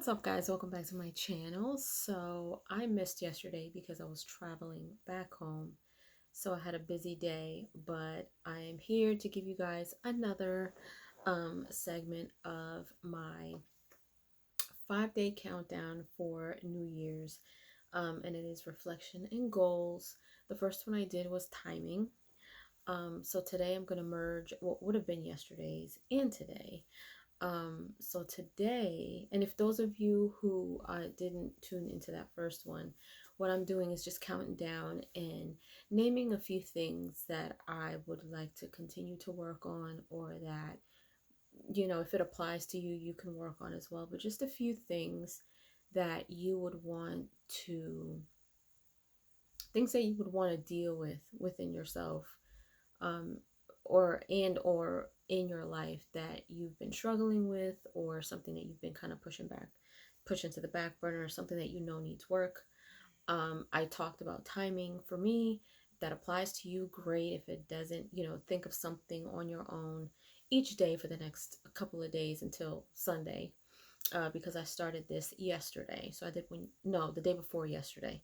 What's up, guys? Welcome back to my channel. So I missed yesterday because I was traveling back home, so I had a busy day, but I am here to give you guys another segment of my 5-day countdown for New Year's, and it is reflection and goals. The first one I did was timing. So today I'm going to merge what would have been yesterday's and today. So today, and if those of you who didn't tune into that first one, what I'm doing is just counting down and naming a few things that I would like to continue to work on, or that, if it applies to you, you can work on as well. But just a few things that you would want to, things that you would want to deal with within yourself, um, or in your life that you've been struggling with, or something that you've been kind of pushing to the back burner, or something that needs work. I talked about timing. For me, if that applies to you, great. If it doesn't, think of something on your own each day for the next couple of days until Sunday, because I started this yesterday. So I did the day before yesterday.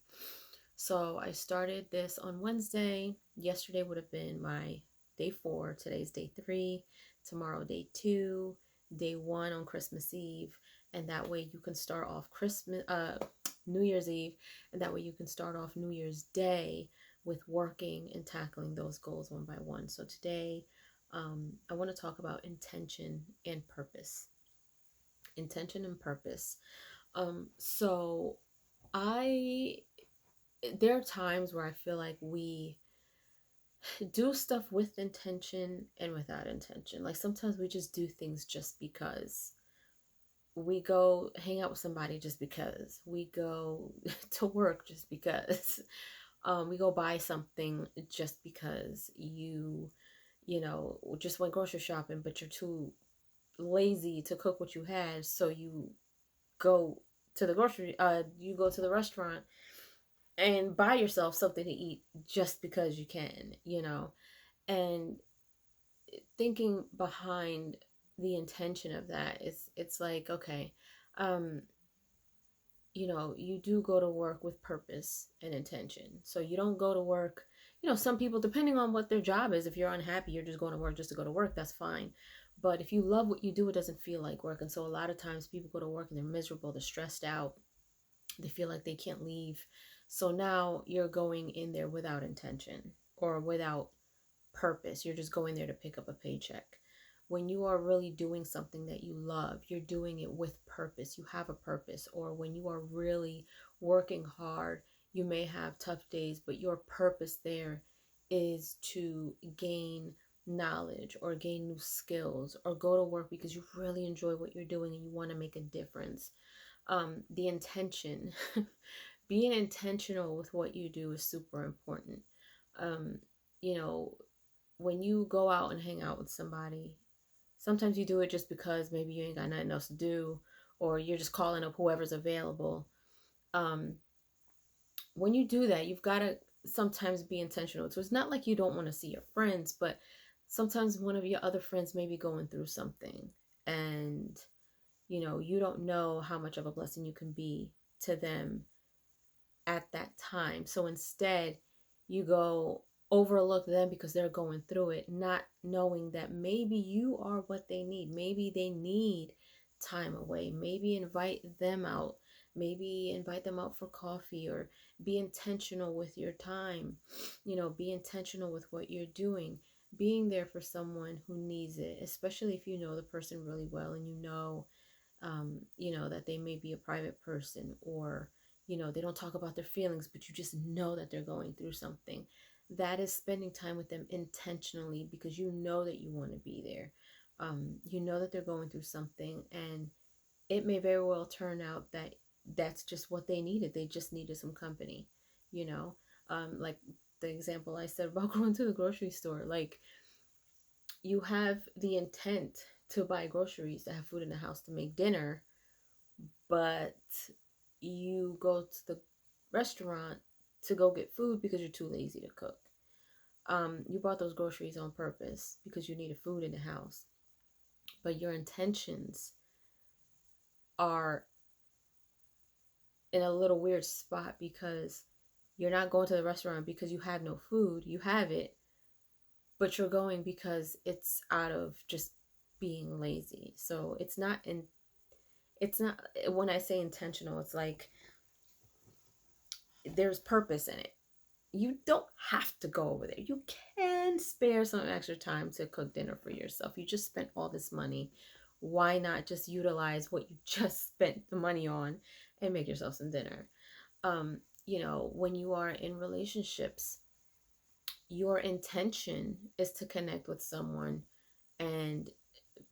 So I started this on Wednesday. Yesterday would have been my day 4. Today's day 3. Tomorrow, day 2. Day 1 on Christmas Eve. And that way you can start off New Year's Eve. And that way you can start off New Year's Day with working and tackling those goals one by one. So today, I want to talk about intention and purpose. Intention and purpose. So there are times where I feel like we do stuff with intention and without intention. Like sometimes we just do things just because. We go hang out with somebody just because. We go to work just because. We go buy something just because you just went grocery shopping, but you're too lazy to cook what you had, so you go to the restaurant and buy yourself something to eat just because you can, and thinking behind the intention of that, it's like, okay, you do go to work with purpose and intention. So you don't go to work, some people, depending on what their job is, if you're unhappy, you're just going to work just to go to work, that's fine. But if you love what you do, it doesn't feel like work. And so a lot of times people go to work and they're miserable, they're stressed out, they feel like they can't leave. So now you're going in there without intention or without purpose. You're just going there to pick up a paycheck. When you are really doing something that you love, you're doing it with purpose. You have a purpose. Or when you are really working hard, you may have tough days, but your purpose there is to gain knowledge or gain new skills or go to work because you really enjoy what you're doing and you want to make a difference. The intention, being intentional with what you do is super important. You know, when you go out and hang out with somebody, sometimes you do it just because maybe you ain't got nothing else to do, or you're just calling up whoever's available. When you do that, you've got to sometimes be intentional. So it's not like you don't want to see your friends, but sometimes one of your other friends may be going through something, and you don't know how much of a blessing you can be to them at that time. So instead, you go overlook them because they're going through it, not knowing that maybe you are what they need. Maybe they need time away. Maybe invite them out. Maybe invite them out for coffee, or be intentional with your time. Be intentional with what you're doing. Being there for someone who needs it, especially if you know the person really well and that they may be a private person, or they don't talk about their feelings, but you just know that they're going through something. That is spending time with them intentionally, because you know that you want to be there. You know that they're going through something, and it may very well turn out that that's just what they needed. They just needed some company, like the example I said about going to the grocery store. Like, you have the intent to buy groceries, to have food in the house, to make dinner, but you go to the restaurant to go get food because you're too lazy to cook. You bought those groceries on purpose because you needed food in the house, but your intentions are in a little weird spot because you're not going to the restaurant because you have no food. You have it, but you're going because it's out of just being lazy. So it's not, when I say intentional, it's like there's purpose in it. You don't have to go over there. You can spare some extra time to cook dinner for yourself. You just spent all this money. Why not just utilize what you just spent the money on and make yourself some dinner? When you are in relationships, your intention is to connect with someone and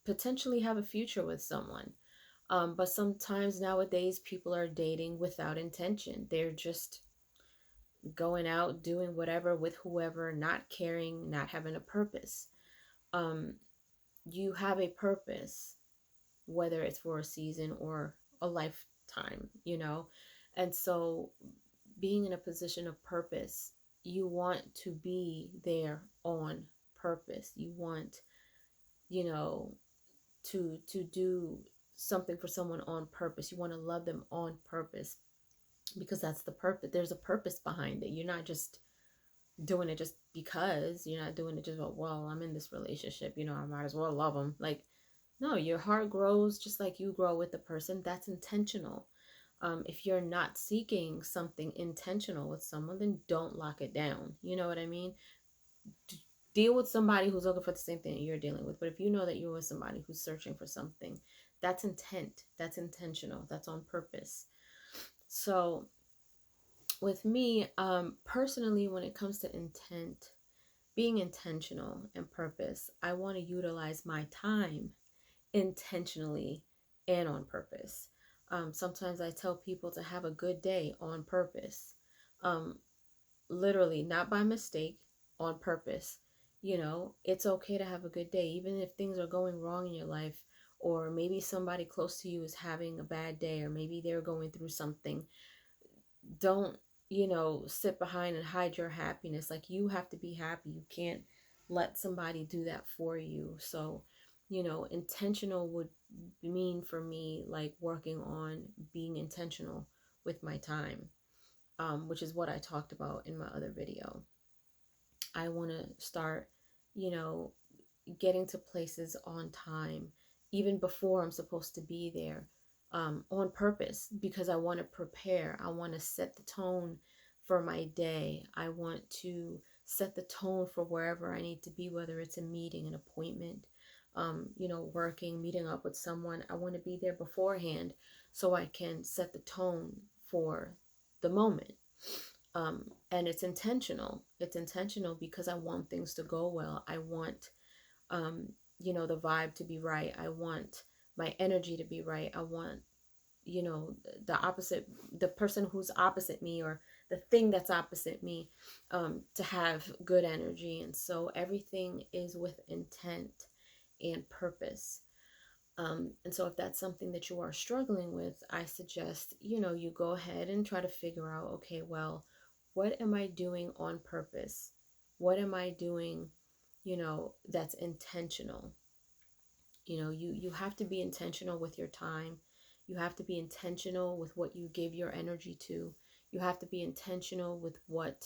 potentially have a future with someone. But sometimes nowadays people are dating without intention. They're just going out, doing whatever with whoever, not caring, not having a purpose. Um, you have a purpose, whether it's for a season or a lifetime. And so being in a position of purpose, you want to be there on purpose. You want, you know, to do something for someone on purpose. You want to love them on purpose because that's the purpose. There's a purpose behind it. You're not just doing it just because. You're not doing it just, well, I'm in this relationship, I might as well love them. Like, no, your heart grows just like you grow with the person. That's intentional. If you're not seeking something intentional with someone, then don't lock it down. You know what I mean? Deal with somebody who's looking for the same thing that you're dealing with. But if you know that you're with somebody who's searching for something, that's intent. That's intentional. That's on purpose. So with me, personally, when it comes to intent, being intentional and purpose, I want to utilize my time intentionally and on purpose. Sometimes I tell people to have a good day on purpose. Um, Literally, not by mistake, on purpose. It's okay to have a good day, even if things are going wrong in your life, or maybe somebody close to you is having a bad day, or maybe they're going through something. Don't, sit behind and hide your happiness. Like, you have to be happy. You can't let somebody do that for you. So, intentional would mean for me like working on being intentional with my time, which is what I talked about in my other video. I want to start, you know, getting to places on time, even before I'm supposed to be there, on purpose, because I want to prepare. I want to set the tone for my day. I want to set the tone for wherever I need to be, whether it's a meeting, an appointment, working, meeting up with someone. I want to be there beforehand so I can set the tone for the moment. And it's intentional. It's intentional because I want things to go well. I want, the vibe to be right. I want my energy to be right. I want, the person who's opposite me, or the thing that's opposite me, to have good energy. And so everything is with intent and purpose. And so if that's something that you are struggling with, I suggest, you go ahead and try to figure out, okay, well, what am I doing on purpose? What am I doing, that's intentional? You have to be intentional with your time. You have to be intentional with what you give your energy to. You have to be intentional with what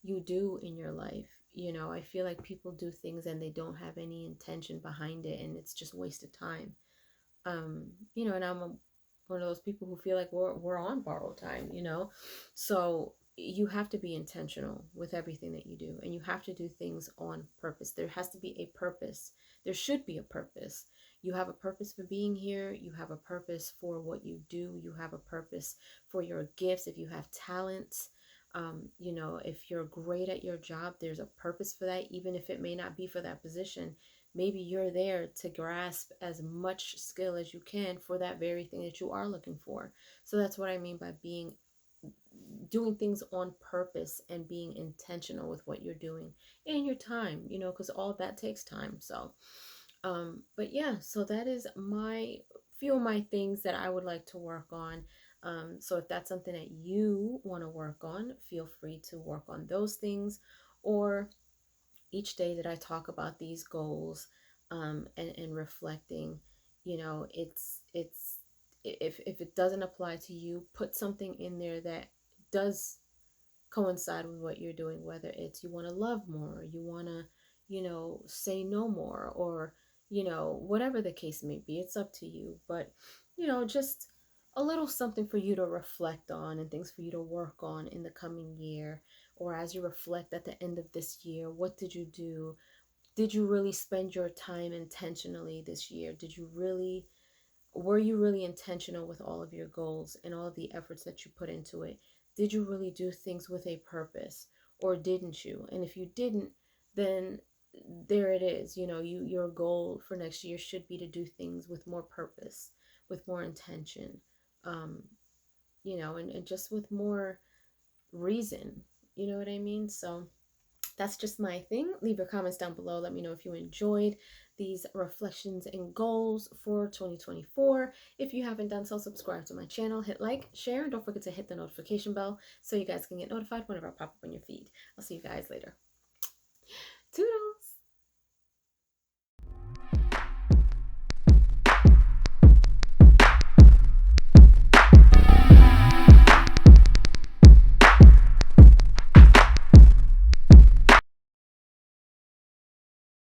you do in your life. I feel like people do things and they don't have any intention behind it, and it's just wasted time. And one of those people who feel like we're on borrowed time. So you have to be intentional with everything that you do, and you have to do things on purpose. There has to be a purpose. There should be a purpose. You have a purpose for being here. You have a purpose for what you do. You have a purpose for your gifts. If you have talents, if you're great at your job, there's a purpose for that, even if it may not be for that position. Maybe you're there to grasp as much skill as you can for that very thing that you are looking for. So that's what I mean by doing things on purpose and being intentional with what you're doing and your time, because all that takes time. So, but yeah, so that is my few of my things that I would like to work on. So if that's something that you want to work on, feel free to work on those things. Or each day that I talk about these goals, and reflecting, it's if it doesn't apply to you, put something in there that does coincide with what you're doing, whether it's you want to love more, you want to, say no more, or, whatever the case may be. It's up to you. But, just a little something for you to reflect on and things for you to work on in the coming year, or as you reflect at the end of this year. What did you do? Did you really spend your time intentionally this year? Were you really intentional with all of your goals and all of the efforts that you put into it? Did you really do things with a purpose, or didn't you? And if you didn't, then there it is. Your goal for next year should be to do things with more purpose, with more intention, um, and just with more reason. You know what I mean? So that's just my thing. Leave your comments down below. Let me know if you enjoyed these reflections and goals for 2024. If you haven't done so, subscribe to my channel, hit like, share, and don't forget to hit the notification bell so you guys can get notified whenever I pop up on your feed. I'll see you guys later. Toodles!